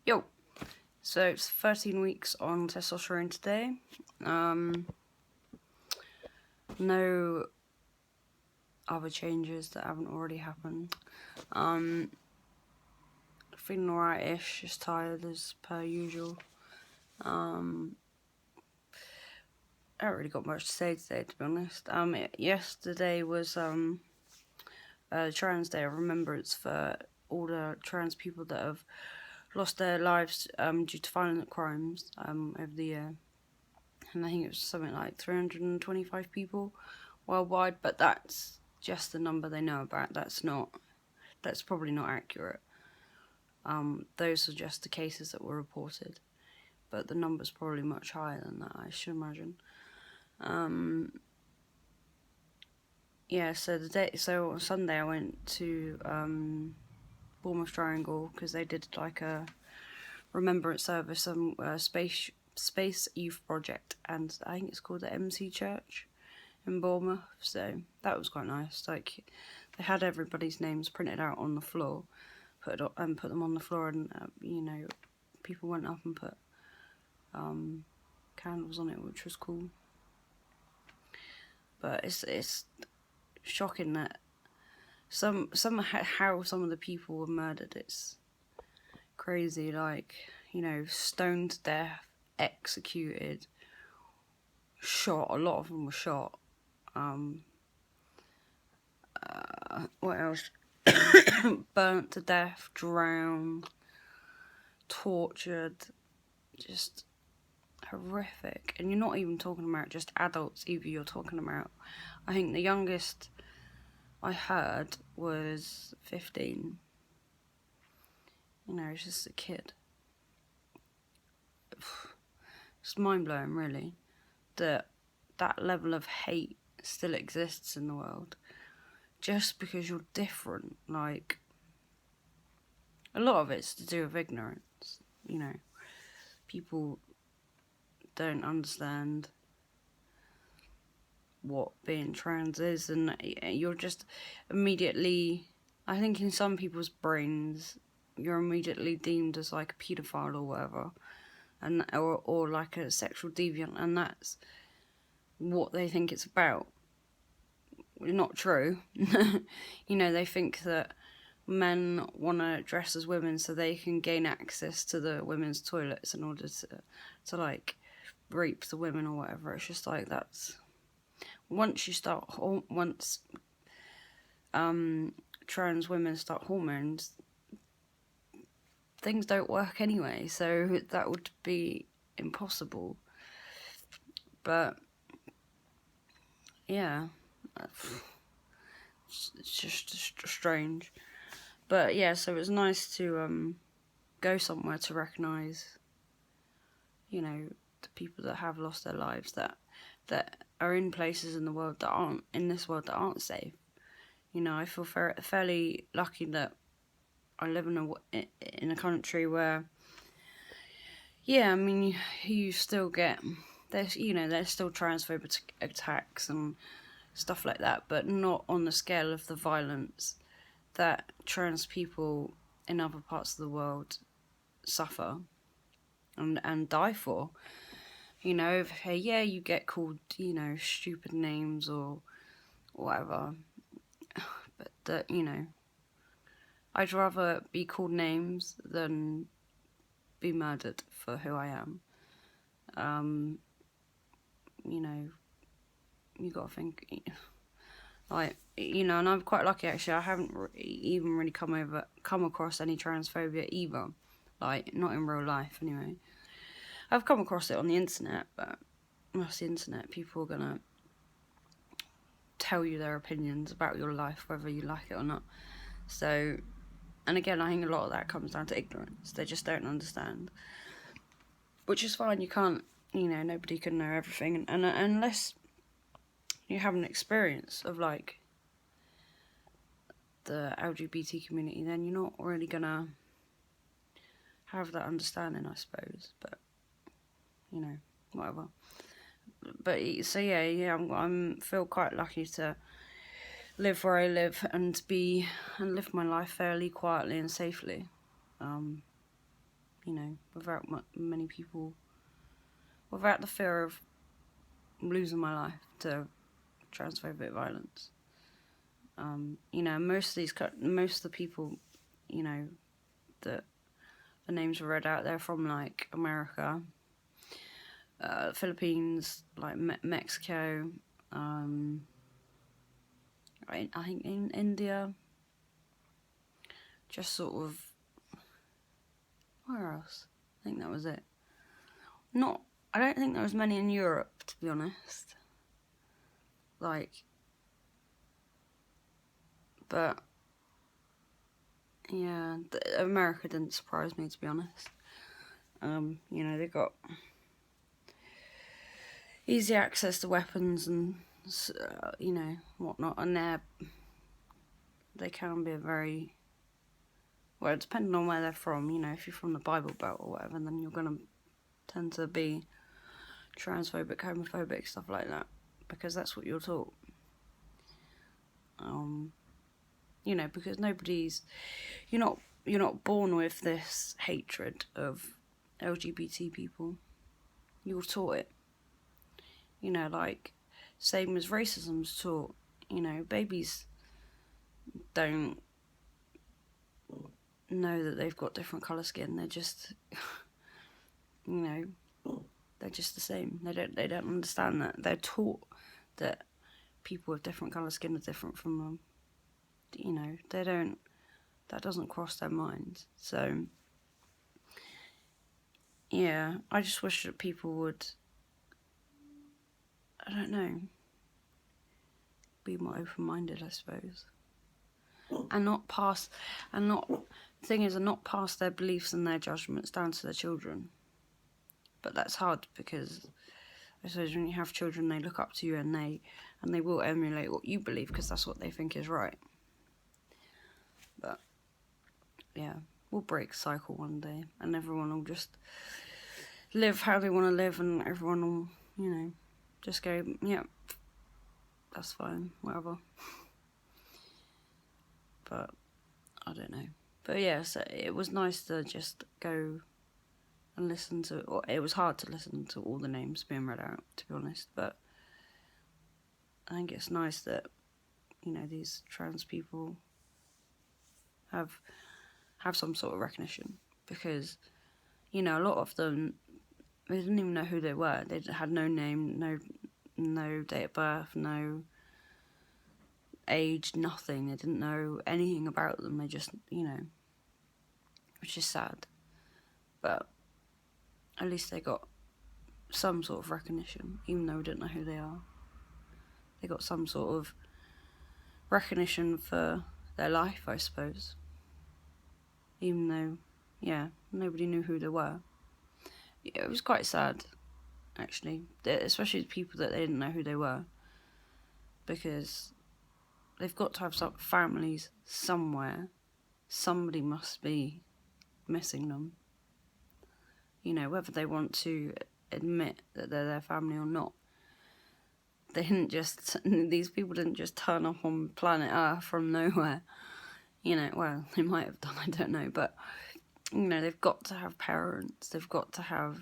Yo! So it's 13 weeks on testosterone today. No other changes that haven't already happened. Feeling alright-ish, just tired as per usual. I haven't really got much to say today, to be honest. Yesterday was Trans Day of Remembrance for all the trans people that have lost their lives due to violent crimes over the year. And I think it was something like 325 people worldwide, but that's just the number they know about. That's probably not accurate. Those are just the cases that were reported, but the number's probably much higher than that, I should imagine. So on Sunday I went to Bournemouth Triangle because they did like a remembrance service on Space Youth Project, and I think it's called the MC Church in Bournemouth. So that was quite nice. Like, they had everybody's names printed out on the floor, put them on the floor, and people went up and put candles on it, which was cool. But it's shocking that how some of the people were murdered. It's crazy. Like, stoned to death, executed, shot. A lot of them were shot. What else? Burnt to death, drowned, tortured, just horrific. And you're not even talking about just adults either. You're talking about, I think the youngest I heard was 15. It's just a kid. It's mind-blowing, really, that level of hate still exists in the world just because you're different. Like, a lot of it's to do with ignorance. People don't understand what being trans is, and you're just immediately, I think in some people's brains, you're immediately deemed as like a paedophile or whatever, and or like a sexual deviant, and that's what they think it's about. Not true. They think that men want to dress as women so they can gain access to the women's toilets in order to like rape the women or whatever. It's just like, that's once trans women start hormones, things don't work anyway, so that would be impossible. But yeah, it's just strange. But yeah, so it's nice to go somewhere to recognise, the people that have lost their lives, that are in places in the world that aren't safe. I feel fairly lucky that I live in a country where, you still get, there's still transphobic attacks and stuff like that, but not on the scale of the violence that trans people in other parts of the world suffer and die for. You get called, stupid names or whatever, but I'd rather be called names than be murdered for who I am. You gotta think, and I'm quite lucky actually. I haven't even really come across any transphobia either, like, not in real life anyway. I've come across it on the internet, but that's the internet. People are gonna tell you their opinions about your life, whether you like it or not. So, and again, I think a lot of that comes down to ignorance. They just don't understand, which is fine. You can't, nobody can know everything, and unless you have an experience of like the LGBT community, then you're not really gonna have that understanding, I suppose. But whatever. But so yeah, I'm feel quite lucky to live where I live and live my life fairly quietly and safely. without many people, without the fear of losing my life to transphobic violence. Most of the people, that the names were read out there from, like, America, Philippines, like Mexico, I think in India, just sort of, where else? I think that was it. I don't think there was many in Europe, to be honest. But yeah, America didn't surprise me, to be honest. They got easy access to weapons and, whatnot, and they can be a very, well, depending on where they're from, if you're from the Bible Belt or whatever, then you're going to tend to be transphobic, homophobic, stuff like that, because that's what you're taught. Because you're not born with this hatred of LGBT people. You're taught it. Same as racism's taught. Babies don't know that they've got different colour skin. They're just, they're just the same. They don't understand that. They're taught that people with different colour skin are different from them. That doesn't cross their minds. So, yeah, I just wish that people would, I don't know, be more open-minded, I suppose. And not pass their beliefs and their judgments down to their children. But that's hard, because I suppose when you have children, they look up to you and they will emulate what you believe, because that's what they think is right. But yeah, we'll break the cycle one day, and everyone will just live how they want to live, and everyone will, just go, yeah, that's fine, whatever. But I don't know. But yeah, so it was nice to just go and listen to, or it was hard to listen to all the names being read out, to be honest, but I think it's nice that, these trans people have some sort of recognition, because, a lot of them, they didn't even know who they were. They had no name, no date of birth, no age, nothing. They didn't know anything about them. They just, which is sad. But at least they got some sort of recognition, even though we didn't know who they are. They got some sort of recognition for their life, I suppose. Even though, yeah, nobody knew who they were. Yeah, it was quite sad, actually, especially the people that they didn't know who they were, because they've got to have some families somewhere. Somebody must be missing them. Whether they want to admit that they're their family or not. These people didn't just turn up on planet Earth from nowhere. Well, they might have done, I don't know, but, they've got to have parents, they've got to have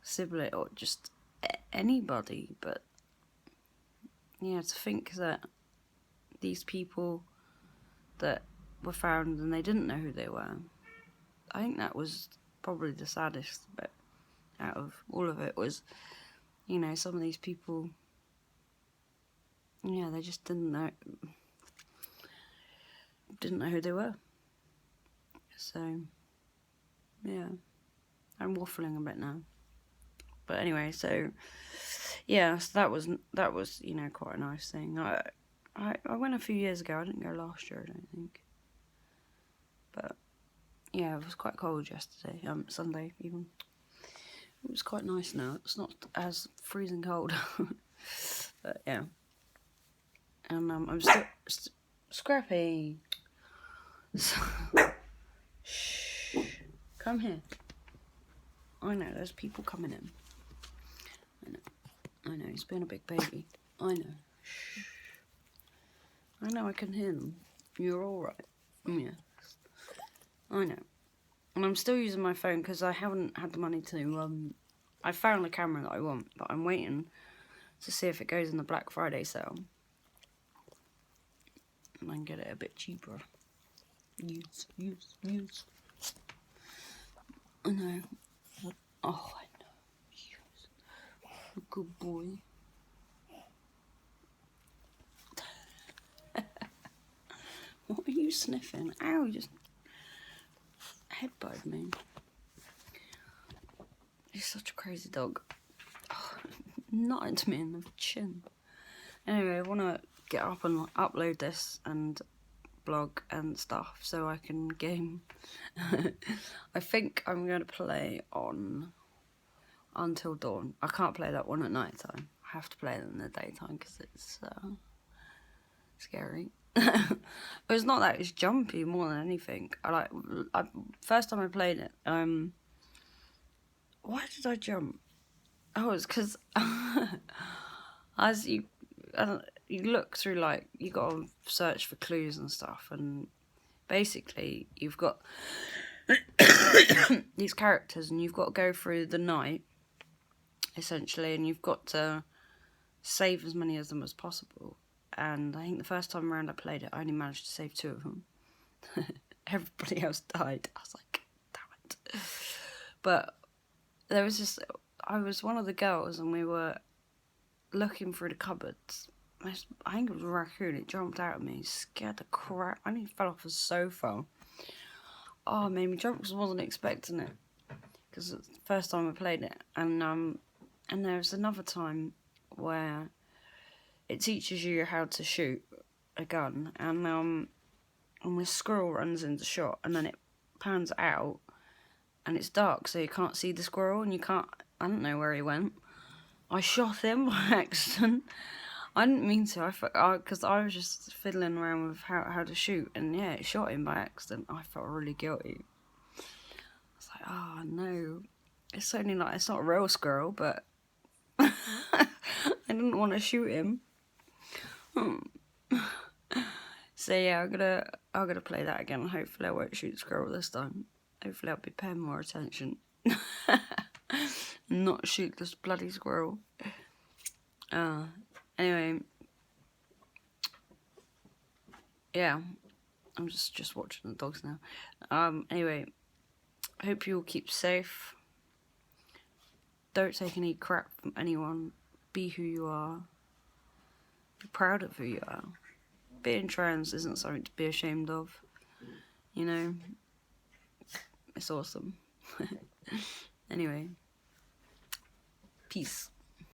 sibling, or just anybody, but, to think that these people that were found and they didn't know who they were, I think that was probably the saddest bit out of all of it, was, some of these people, they just didn't know who they were. So, yeah, I'm waffling a bit now. But anyway, so, yeah, so that was quite a nice thing. I went a few years ago. I didn't go last year, I don't think. But yeah, it was quite cold yesterday, Sunday even. It was quite nice now. It's not as freezing cold. But yeah. And I'm still Scrappy. Shh. Come here. I know, there's people coming in. I know, he's been a big baby. I know. Shh. I know, I can hear them. You're alright. Yeah. I know. And I'm still using my phone because I haven't had the money to, I found a camera that I want, but I'm waiting to see if it goes in the Black Friday sale. And I can get it a bit cheaper. Use. I know. Oh, I know. Use. Good boy. What are you sniffing? Ow, you just headbutted me. He's such a crazy dog. Oh, not into me in the chin. Anyway, I want to get up and upload this and blog and stuff so I can game. I think I'm going to play on Until Dawn. I can't play that one at night time. I have to play it in the daytime because it's scary. But it's not that, it's jumpy more than anything. First time I played it, why did I jump? Oh, it's because as you look through, like, you got to search for clues and stuff, and basically you've got these characters and you've got to go through the night, essentially, and you've got to save as many of them as possible. And I think the first time around I played it, I only managed to save 2 of them. Everybody else died. I was like, damn it. But there was this, I was one of the girls and we were looking through the cupboards. I think it was a raccoon. It jumped out at me, scared the crap. I nearly fell off the sofa. Oh, it made me jump because I wasn't expecting it. Because it's the first time I played it. And there was another time where it teaches you how to shoot a gun, and this squirrel runs into shot, and then it pans out, and it's dark, so you can't see the squirrel, and I don't know where he went. I shot him by accident. I didn't mean to, because I was just fiddling around with how to shoot, and yeah, it shot him by accident. I felt really guilty. I was like, oh no, it's not a real squirrel, but I didn't want to shoot him. So yeah, I'm gonna play that again. Hopefully I won't shoot the squirrel this time. Hopefully I'll be paying more attention. Not shoot this bloody squirrel. Anyway. Yeah. I'm just watching the dogs now. Anyway. Hope you all keep safe. Don't take any crap from anyone. Be who you are. Be proud of who you are. Being trans isn't something to be ashamed of. You know? It's awesome. Anyway. Peace.